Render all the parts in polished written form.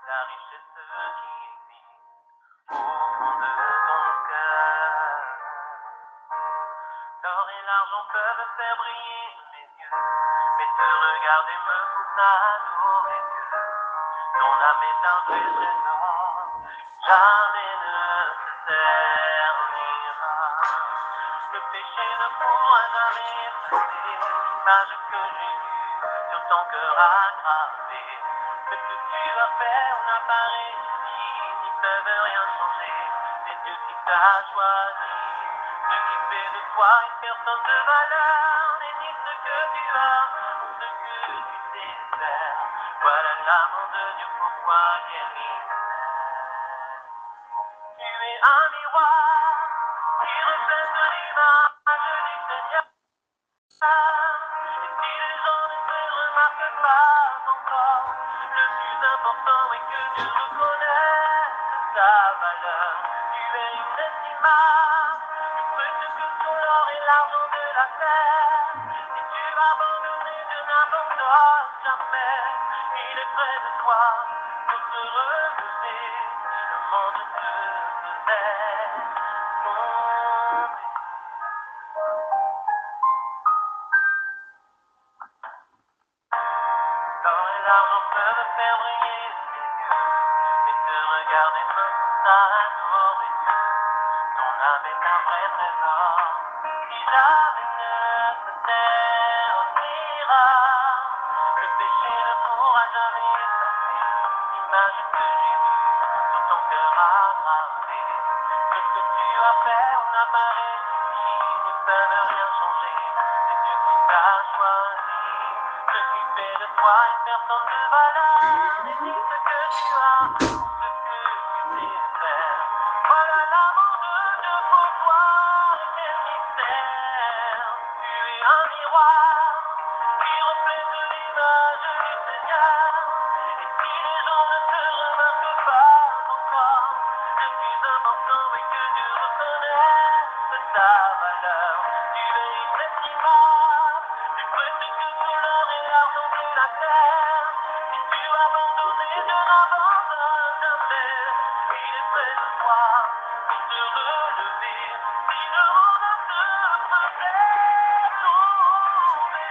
la richesse qui existe au fond de ton cœur. L'or et l'argent peuvent faire briller mes yeux, mais te regarder me pousse à adorer Dieu. Ton âme est un vrai trésor, jamais ne se ternira. Le péché ne pourra jamais effacer l'image que j'ai vue sur ton cœur aggravé. Ce que tu as fait, on n'a pas réussi, n'y peuvent rien changer. C'est Dieu qui t'a choisi. Ce qui fait de toi une personne de valeur n'est ni ce que tu as ou ce que tu sais faire. Voilà l'amour de Dieu pour toi qui est misère. Tu es un miroir qui reflète l'image du Seigneur. Et si les gens ne te remarquent pas encore, le plus important est que Dieu reconnaisse ta valeur. Tu es inestimable, plus précieux que tout l'or et l'argent de la terre. Si tu vas abandonner, Dieu n'abandonne jamais. Il est près de toi pour te relever. Le monde te faisait tomber. L'or et l'argent peuvent faire briller tes yeux, mais te regarder me pousse à adorer Dieu. Ton âme est un vrai trésor, qui jamais ne se ternira. Le péché ne pourra jamais effacer l'image que j'ai vue sur ton cœur aggravé. Ce que tu as fait, on n'a pas réussi, ne peuvent rien changer. C'est Dieu qui t'a choisi. Ce qui fait de toi une personne de valeur n'est ni ce que tu as ou ce que tu sais faire. Voilà l'amour de Dieu pour toi, quel mystère. Tu es un miroir qui reflète l'image du Seigneur. Et si les gens ne te remarquent pas encore, le plus important est que Dieu reconnaisse ta valeur. Tu es inestimable, plus précieux que tout l'or et l'argent de la terre. Si tu abandonnes, Dieu n'abandonne jamais. Il est près de toi pour te relever. Si le monde te faisait tomber.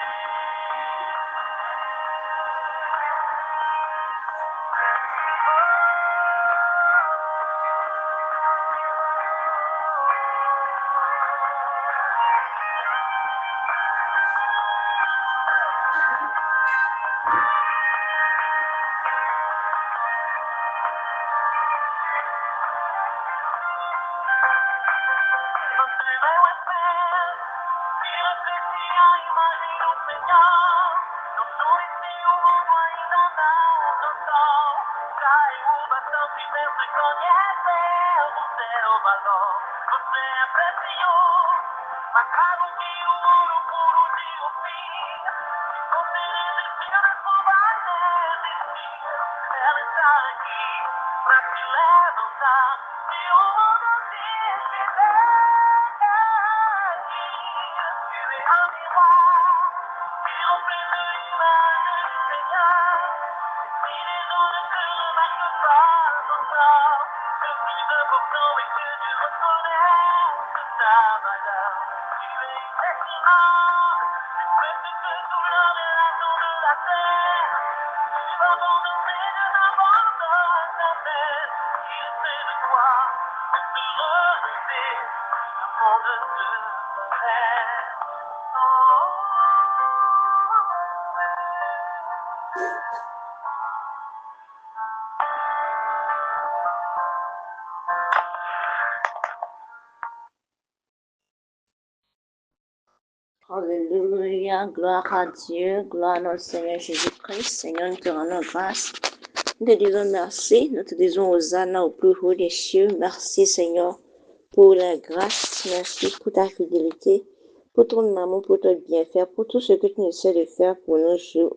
Alléluia, gloire à Dieu, gloire à notre Seigneur Jésus-Christ. Seigneur, nous te rendons grâce. Nous te disons merci, nous te disons Hosanna au plus haut des cieux. Merci Seigneur pour la grâce, merci pour ta fidélité, pour ton amour, pour ton bienfait, pour tout ce que tu essaies de faire pour nous jour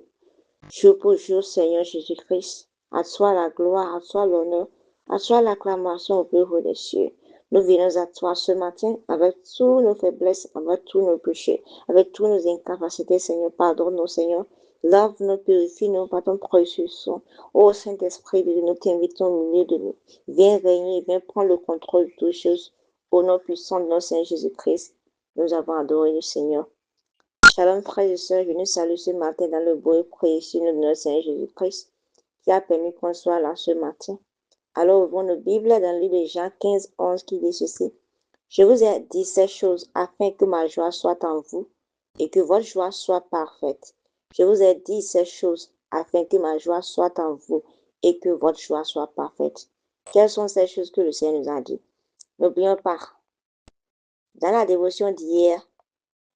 pour jour, Seigneur Jésus-Christ. À toi la gloire, à toi l'honneur, à toi l'acclamation au plus haut des cieux. Nous venons à toi ce matin avec tous nos faiblesses, avec tous nos péchés, avec toutes nos incapacités, Seigneur. Pardonne-nous, Seigneur. Lave-nous, purifie-nous par ton précieux sang. Ô Saint-Esprit de Dieu, nous t'invitons au milieu de nous. Viens régner, viens prendre le contrôle de toutes choses. Au nom puissant de notre Seigneur Jésus-Christ, nous avons adoré le Seigneur. Shalom, frères et sœurs, je nous salue ce matin dans le beau et précieux nom de notre Seigneur Jésus-Christ, qui a permis qu'on soit là ce matin. Alors, ouvrons nos Bibles dans le livre de Jean 15, 11, qui dit ceci. Je vous ai dit ces choses afin que ma joie soit en vous et que votre joie soit parfaite. Je vous ai dit ces choses afin que ma joie soit en vous et que votre joie soit parfaite. Quelles sont ces choses que le Seigneur nous a dit? N'oublions pas, dans la dévotion d'hier,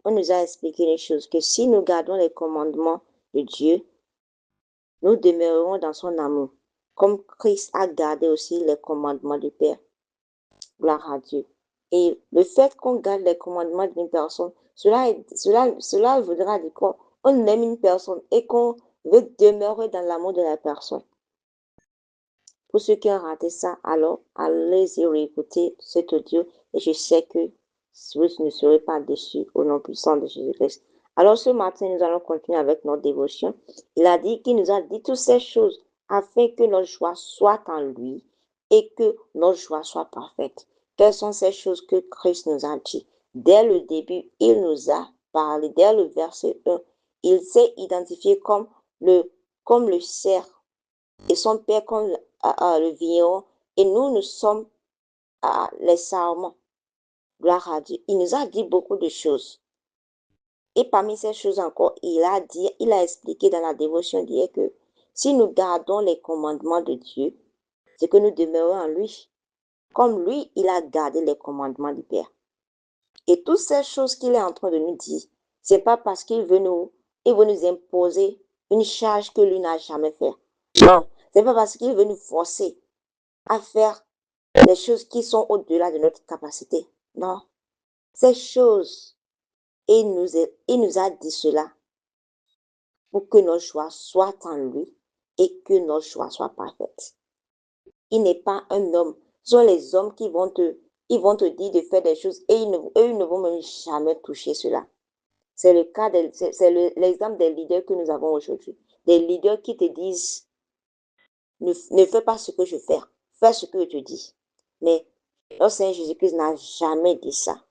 on nous a expliqué les choses, que si nous gardons les commandements de Dieu, nous demeurerons dans son amour, comme Christ a gardé aussi les commandements du Père. Gloire à Dieu. Et le fait qu'on garde les commandements d'une personne, cela voudra dire qu'on aime une personne et qu'on veut demeurer dans l'amour de la personne. Pour ceux qui ont raté ça, alors allez-y réécouter cet audio et je sais que vous ne serez pas déçus au nom puissant de Jésus-Christ. Alors ce matin, nous allons continuer avec notre dévotion. Il nous a dit toutes ces choses afin que notre joie soit en lui et que notre joie soit parfaite. Quelles sont ces choses que Christ nous a dit? Dès le début, il nous a parlé. Dès le verset 1, il s'est identifié comme le cerf et son père comme le vigneron, et nous sommes les sarments. Gloire à Dieu. Il nous a dit beaucoup de choses. Et parmi ces choses encore, il a expliqué dans la dévotion d'hier que si nous gardons les commandements de Dieu, c'est que nous demeurons en lui. Comme lui, il a gardé les commandements du Père. Et toutes ces choses qu'il est en train de nous dire, c'est pas parce il veut nous imposer une charge que lui n'a jamais fait. Non, c'est pas parce qu'il veut nous forcer à faire des choses qui sont au-delà de notre capacité. Non. Ces choses, il nous a dit cela pour que notre joie soit en lui et que notre joie soit parfaite. Il n'est pas un homme. Ce sont les hommes qui vont te dire de faire des choses et eux, ils ne vont même jamais toucher cela. C'est le cas, c'est l'exemple des leaders que nous avons aujourd'hui. Des leaders qui te disent, ne fais pas ce que je fais, fais ce que je te dis. Mais notre Seigneur Jésus-Christ n'a jamais dit ça.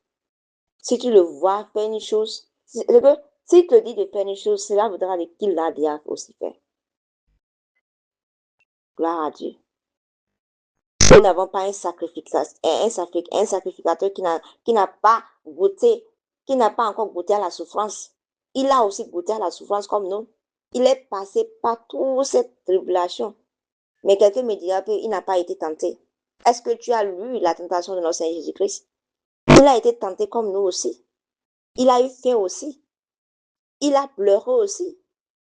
Si tu le vois faire une chose, s'il te dit de faire une chose, cela voudra dire qu'il l'a déjà aussi fait. Gloire à Dieu. Nous n'avons pas un sacrificateur qui n'a pas goûté, qui n'a pas encore goûté à la souffrance. Il a aussi goûté à la souffrance comme nous. Il est passé par toute cette tribulation. Mais quelqu'un me dira qu'il n'a pas été tenté. Est-ce que tu as lu la tentation de notre Seigneur Jésus-Christ? Il a été tenté comme nous aussi. Il a eu faim aussi. Il a pleuré aussi.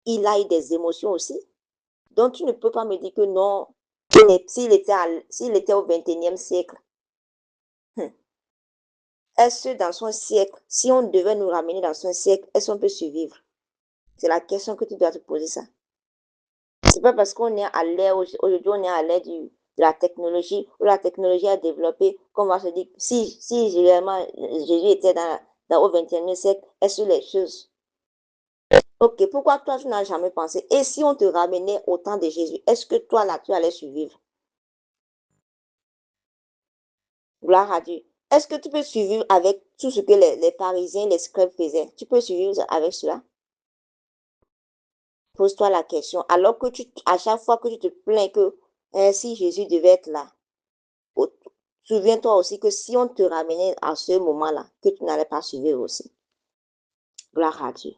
Il a eu des émotions aussi. Donc tu ne peux pas me dire que non, s'il était au 21e siècle, est-ce dans son siècle, si on devait nous ramener dans son siècle, est-ce qu'on peut survivre? C'est la question que tu dois te poser ça. C'est pas parce qu'on est à l'ère, aujourd'hui on est à l'ère de la technologie, où la technologie a développé, qu'on va se dire, si réellement Jésus était au 21e siècle, est-ce les choses? Ok, pourquoi toi tu n'as jamais pensé? Et si on te ramenait au temps de Jésus, est-ce que toi là tu allais survivre? Gloire à Dieu. Est-ce que tu peux survivre avec tout ce que les Parisiens, les scribes faisaient? Tu peux survivre avec cela? Pose-toi la question. Alors que à chaque fois que tu te plains que si Jésus devait être là, souviens-toi aussi que si on te ramenait à ce moment-là, que tu n'allais pas survivre aussi. Gloire à Dieu.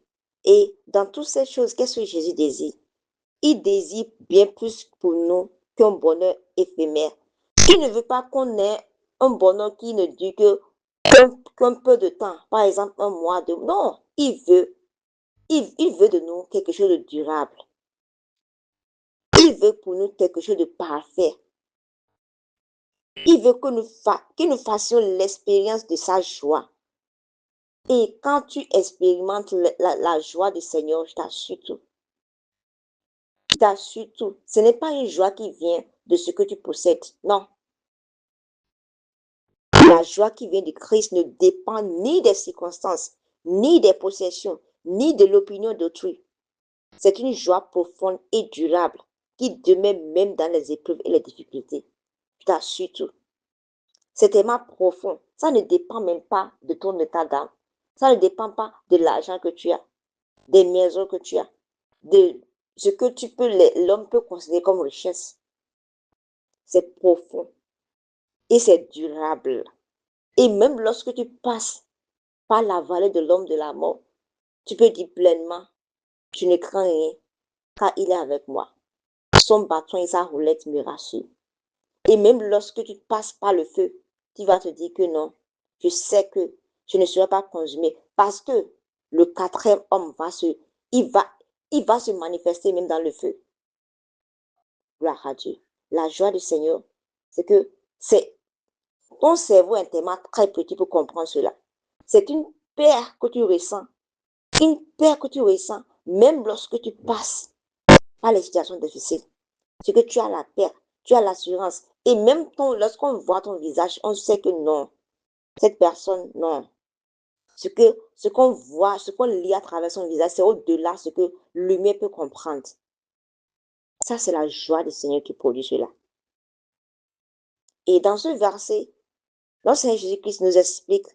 Et dans toutes ces choses, qu'est-ce que Jésus désire? Il désire bien plus pour nous qu'un bonheur éphémère. Il ne veut pas qu'on ait un bonheur qui ne dure qu'un peu de temps. Par exemple, un mois, deux. Non, il veut de nous quelque chose de durable. Il veut pour nous quelque chose de parfait. Il veut que nous fassions l'expérience de sa joie. Et quand tu expérimentes la joie du Seigneur, je t'assure tout. Je t'assure tout. Ce n'est pas une joie qui vient de ce que tu possèdes. Non. La joie qui vient de Christ ne dépend ni des circonstances, ni des possessions, ni de l'opinion d'autrui. C'est une joie profonde et durable qui demeure même dans les épreuves et les difficultés. Je t'assure tout. C'est tellement profond. Ça ne dépend même pas de ton état d'âme. Ça ne dépend pas de l'argent que tu as, des maisons que tu as, de ce que l'homme peut considérer comme richesse. C'est profond et c'est durable. Et même lorsque tu passes par la vallée de l'homme de la mort, tu peux dire pleinement, je ne crains rien, car il est avec moi. Son bâton et sa roulette me rassurent. Et même lorsque tu passes par le feu, tu vas te dire que non, je sais que je ne serai pas consumé parce que le quatrième homme il va, il va se manifester même dans le feu. Gloire à Dieu. La joie du Seigneur, c'est que ton cerveau est tellement très petit pour comprendre cela. C'est une paix que tu ressens, une paix que tu ressens même lorsque tu passes par les situations difficiles. C'est que tu as la paix, tu as l'assurance. Et même lorsqu'on voit ton visage, on sait que non, cette personne, non. Ce qu'on voit, ce qu'on lit à travers son visage, c'est au-delà de ce que l'humain peut comprendre. Ça, c'est la joie du Seigneur qui produit cela. Et dans ce verset, le Seigneur Jésus-Christ nous explique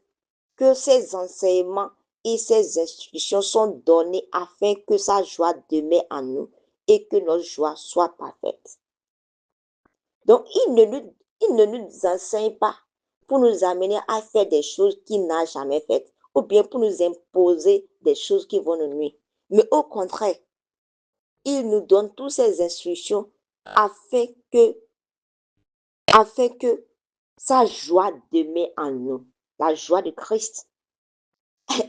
que ces enseignements et ces instructions sont donnés afin que sa joie demeure en nous et que notre joie soit parfaite. Donc, il ne nous enseigne pas pour nous amener à faire des choses qu'il n'a jamais faites ou bien pour nous imposer des choses qui vont nous nuire. Mais au contraire, il nous donne toutes ces instructions afin que, afin que sa joie demeure en nous, la joie de Christ.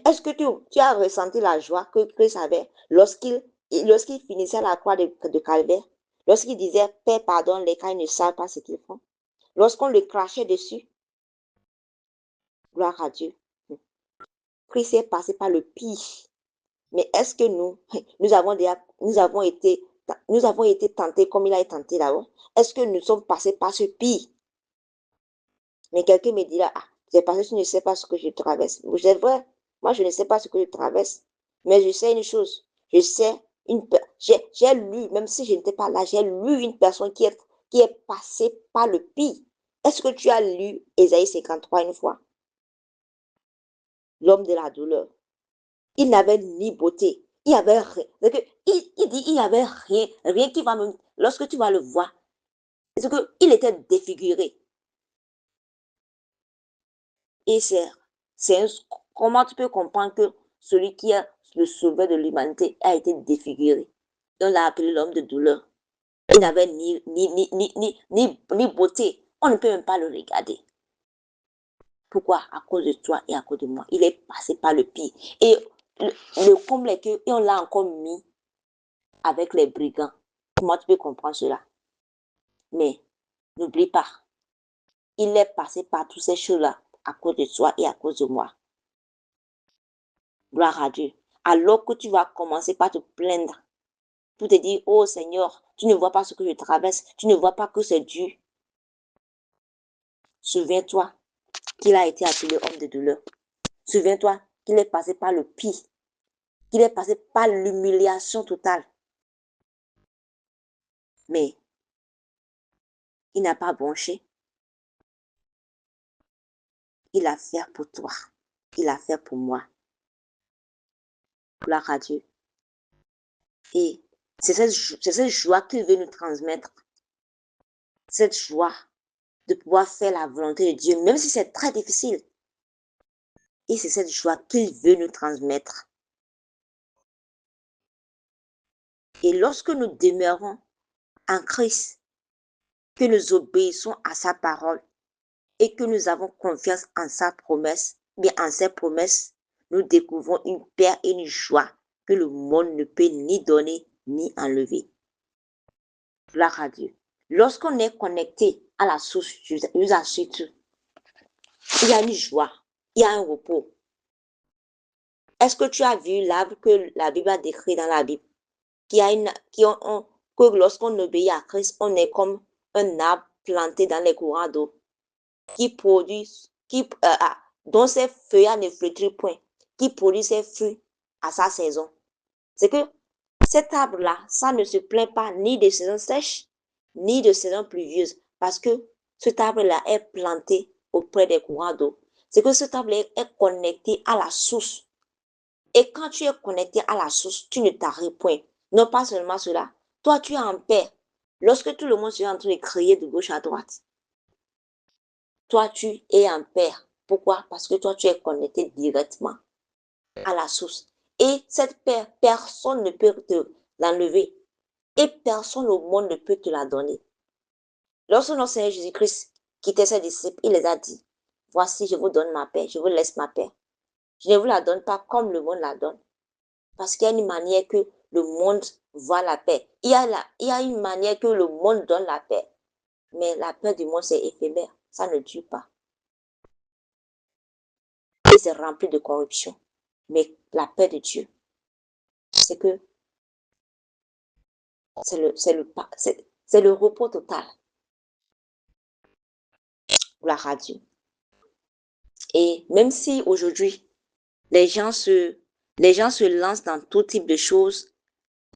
Est-ce que tu as ressenti la joie que Christ avait lorsqu'il finissait la croix de Calvaire, lorsqu'il disait, Père, pardonne-les car ils ne savent pas ce qu'ils font, lorsqu'on le crachait dessus? Gloire à Dieu. Christ est passé par le pire. Mais est-ce que nous avons été tentés comme il a été tenté là-haut? Est-ce que nous sommes passés par ce pire? Mais quelqu'un me dira, ah, c'est parce que tu ne sais pas ce que je traverse. C'est vrai, moi je ne sais pas ce que je traverse. Mais je sais une chose, j'ai lu, même si je n'étais pas là, j'ai lu une personne qui est passée par le pire. Est-ce que tu as lu Ésaïe 53 une fois? L'homme de la douleur. Il n'avait ni beauté, il n'y avait rien. Il dit il n'y avait rien, rien qui va me... Lorsque tu vas le voir, c'est qu'il était défiguré. Et comment tu peux comprendre que celui qui est le sauveur de l'humanité a été défiguré? On l'a appelé l'homme de douleur. Il n'avait ni beauté. On ne peut même pas le regarder. Pourquoi? À cause de toi et à cause de moi. Il est passé par le pire. Et le comble est qu'on l'a encore mis avec les brigands. Comment tu peux comprendre cela? Mais n'oublie pas, il est passé par toutes ces choses-là à cause de toi et à cause de moi. Gloire à Dieu. Alors que tu vas commencer par te plaindre, pour te dire, oh Seigneur, tu ne vois pas ce que je traverse, tu ne vois pas que c'est dur. Souviens-toi qu'il a été appelé homme de douleur. Souviens-toi qu'il est passé par le pire, qu'il est passé par l'humiliation totale. Mais il n'a pas bronché. Il a fait pour toi. Il a fait pour moi. Gloire à Dieu. Et c'est cette joie qu'il veut nous transmettre. Cette joie de pouvoir faire la volonté de Dieu, même si c'est très difficile. Et c'est cette joie qu'il veut nous transmettre. Et lorsque nous demeurons en Christ, que nous obéissons à sa parole et que nous avons confiance en sa promesse, bien en ses promesses, nous découvrons une paix et une joie que le monde ne peut ni donner ni enlever. Gloire à Dieu. Lorsqu'on est connecté à la source, je vous assure tout, il y a une joie, il y a un repos. Est-ce que tu as vu l'arbre que la Bible a décrit dans la Bible? Que lorsqu'on obéit à Christ, on est comme un arbre planté dans les courants d'eau qui produit, dont ses feuilles ne flétrit point, qui produit ses fruits à sa saison. C'est que Cet arbre-là, ça ne se plaint pas ni de saison sèche, ni de saison pluvieuse, parce que cet arbre-là est planté auprès des courants d'eau. C'est que cet arbre est connecté à la source. Et quand tu es connecté à la source, tu ne t'arrêtes point. Non pas seulement cela, toi tu es en paix. Lorsque tout le monde est en train de crier de gauche à droite, toi tu es en paix. Pourquoi? Parce que toi tu es connecté directement à la source. Et cette paix, personne ne peut te l'enlever. Et personne au monde ne peut te la donner. Lorsque notre Seigneur Jésus-Christ quittait ses disciples, il les a dit, voici, je vous donne ma paix, je vous laisse ma paix. Je ne vous la donne pas comme le monde la donne. Parce qu'il y a une manière que le monde voit la paix. Il y a une manière que le monde donne la paix. Mais la paix du monde, c'est éphémère. Ça ne dure pas. Et c'est rempli de corruption. Mais la paix de Dieu, c'est que c'est le repos total. Gloire à Dieu. Et même si aujourd'hui, les gens se lancent dans tout type de choses,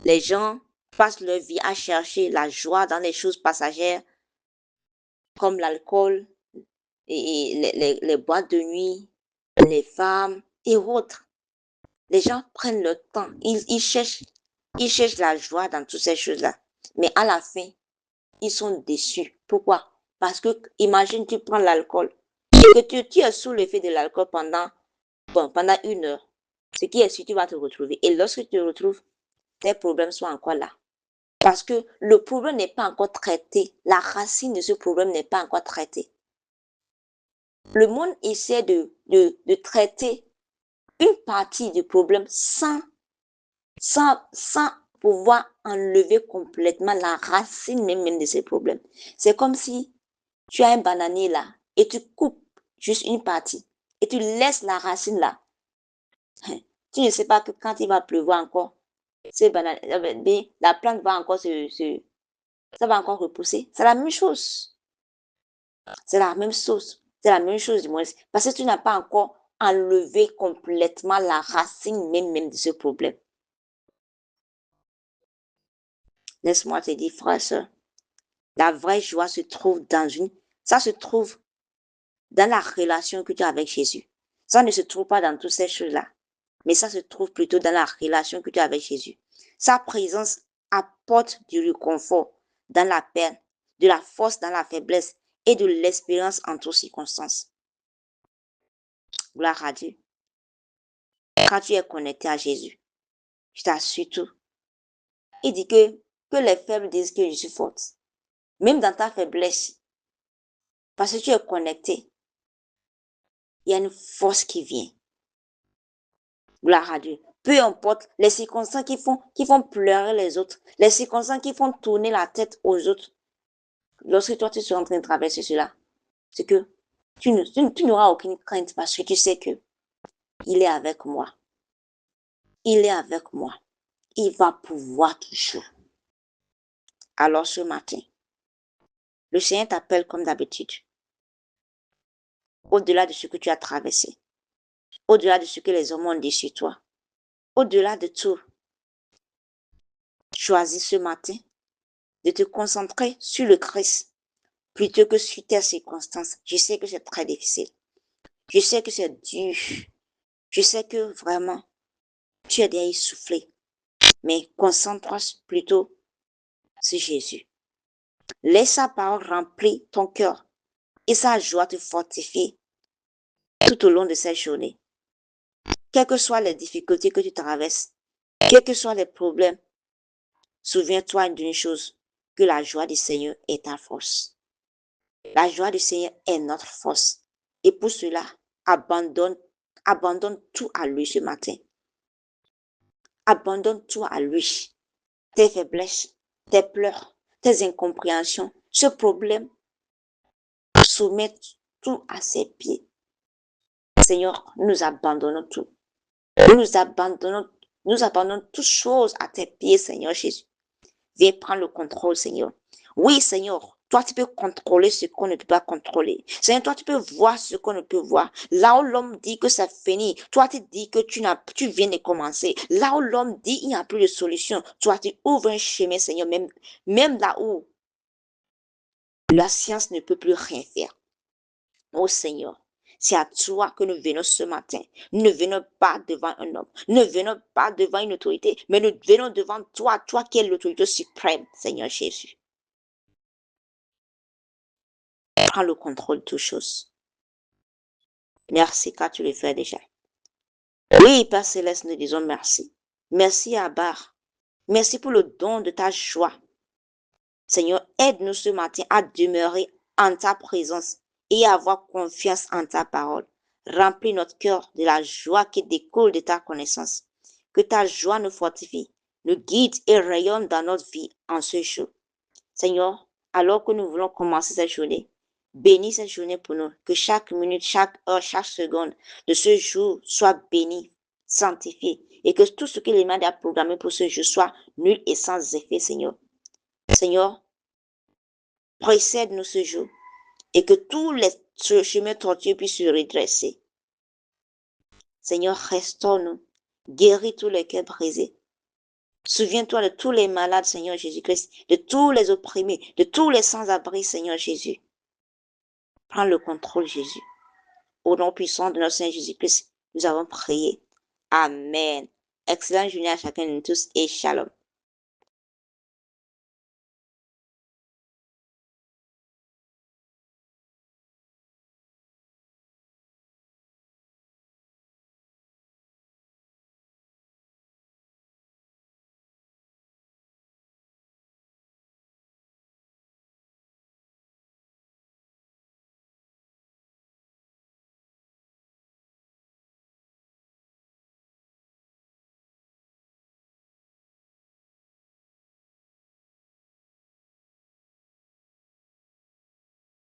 les gens passent leur vie à chercher la joie dans les choses passagères, comme l'alcool, et les boîtes de nuit, les femmes et autres. Les gens prennent le temps, ils cherchent la joie dans toutes ces choses-là. Mais à la fin, ils sont déçus. Pourquoi? Parce que, imagine, tu prends l'alcool et que tu es sous l'effet de l'alcool pendant 1 heure. Ce qui est sûr, tu vas te retrouver. Et lorsque tu te retrouves, tes problèmes sont encore là. Parce que le problème n'est pas encore traité. La racine de ce problème n'est pas encore traitée. Le monde essaie de traiter une partie du problème sans pouvoir enlever complètement la racine même de ces problèmes. C'est comme si tu as un bananier là et tu coupes juste une partie et tu laisses la racine là. Tu ne sais pas que quand il va pleuvoir encore, la plante va encore ça va encore repousser. C'est la même chose. C'est la même chose. C'est la même chose du moins. Parce que tu n'as pas encore enlevé complètement la racine même de ce problème. Laisse-moi te dire, frère, soeur, la vraie joie se trouve ça se trouve dans la relation que tu as avec Jésus. Ça ne se trouve pas dans toutes ces choses-là. Mais ça se trouve plutôt dans la relation que tu as avec Jésus. Sa présence apporte du réconfort dans la peine, de la force dans la faiblesse et de l'espérance en toutes circonstances. Gloire à Dieu. Quand tu es connecté à Jésus, je t'assure tout. Il dit que les faibles disent que je suis forte. Même dans ta faiblesse, parce que tu es connecté, il y a une force qui vient. Gloire à Dieu. Peu importe les circonstances qui font pleurer les autres, les circonstances qui font tourner la tête aux autres, lorsque toi tu seras en train de traverser cela, c'est que tu n'auras aucune crainte parce que tu sais que il est avec moi. Il est avec moi. Il va pouvoir toujours. Alors ce matin, le Seigneur t'appelle comme d'habitude. Au-delà de ce que tu as traversé, au-delà de ce que les hommes ont dit sur toi, au-delà de tout, choisis ce matin de te concentrer sur le Christ plutôt que sur tes circonstances. Je sais que c'est très difficile. Je sais que c'est dur. Je sais que vraiment, tu es déjà essoufflé. Mais concentre-toi plutôt sur Jésus. Laisse sa parole remplir ton cœur et sa joie te fortifier tout au long de cette journée. Quelles que soient les difficultés que tu traverses, quels que soient les problèmes, souviens-toi d'une chose, que la joie du Seigneur est ta force. La joie du Seigneur est notre force. Et pour cela, abandonne tout à lui ce matin. Abandonne tout à lui. Tes faiblesses, tes pleurs, tes incompréhensions, ce problème, soumets tout à ses pieds. Seigneur, nous abandonnons tout. Nous abandonnons toutes choses à tes pieds, Seigneur Jésus. Viens prendre le contrôle, Seigneur. Oui, Seigneur, Toi, tu peux contrôler ce qu'on ne peut pas contrôler. Seigneur, toi, tu peux voir ce qu'on ne peut voir. Là où l'homme dit que ça finit, toi, tu dis que tu viens de commencer. Là où l'homme dit il n'y a plus de solution, toi, tu ouvres un chemin, Seigneur, même là où la science ne peut plus rien faire. Oh Seigneur, c'est à toi que nous venons ce matin. Nous ne venons pas devant un homme. Nous ne venons pas devant une autorité, mais nous venons devant toi, toi qui es l'autorité suprême, Seigneur Jésus. Prends le contrôle de toutes choses. Merci car tu le fais déjà. Oui, Père Céleste, nous disons merci. Merci Abba. Merci pour le don de ta joie. Seigneur, aide-nous ce matin à demeurer en ta présence et à avoir confiance en ta parole. Remplis notre cœur de la joie qui découle de ta connaissance. Que ta joie nous fortifie, nous guide et rayonne dans notre vie en ce jour. Seigneur, alors que nous voulons commencer cette journée, bénis cette journée pour nous. Que chaque minute, chaque heure, chaque seconde de ce jour soit béni, sanctifié. Et que tout ce que l'Éman a programmé pour ce jour soit nul et sans effet, Seigneur. Seigneur, précède-nous ce jour et que tous les chemins tortueux puissent se redresser. Seigneur, restaure-nous, guéris tous les cœurs brisés. Souviens-toi de tous les malades, Seigneur Jésus-Christ, de tous les opprimés, de tous les sans-abri, Seigneur Jésus. Prends le contrôle, Jésus. Au nom puissant de notre Seigneur Jésus-Christ, nous avons prié. Amen. Excellente journée à chacun de nous tous et shalom.